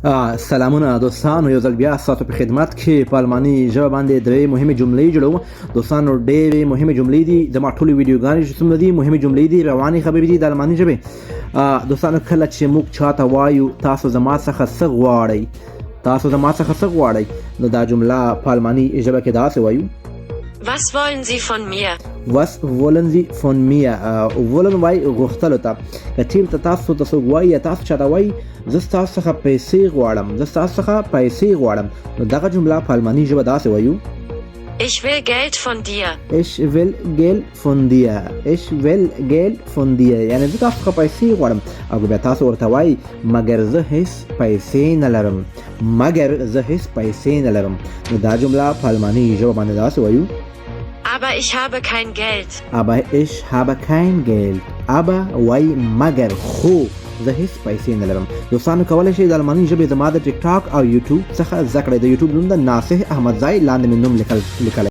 سلامونه دوستانو، یو ځل بیا ستاسو په خدمت کې په الماني ژبه باندې درې مهمې جملې جوړوم. دوستانو ډېرې مهمې جملې دي، د ما ټولې ویډیوګانې چې څومره دي مهمې جملې دي، روانې خبرې دي د الماني ژبې. دوستانو کله چې موږ چاته وایو تاسو زما څخه څه غواړئ، نو دا جمله په الماني ژبه کې داسې وایو: Was wollen Sie von mir? Was wollen Sie von mir? wollen وای غوښتلو ته. که چېرته تاسو ته څوک وایي یا تاسو چاته وایي زه ستاسو څخه پیسې غواړم، نو دغه جمله په الماني ژبه داسې وایو: Ich will Geld von dir. Ich will Geld von dir. یعنی زه تاسو څخه پیسې غواړم. او بیا تاسو ورته وایي مګر زه هیڅ پیسې نه لرم، نو دا جمله په الماني ژبه باندې داسې وایو: Aber ich habe kein Geld. aber وای مګر خو زه هیڅ پیسې نه لرم. دوستانو کولی شئ د الماني ژبې زما د ټیک ټاک او یوټیوب څخه زده کړئ. د یوټیوب نوم د ناصح احمدزی، لاندې مې نوم لیکلی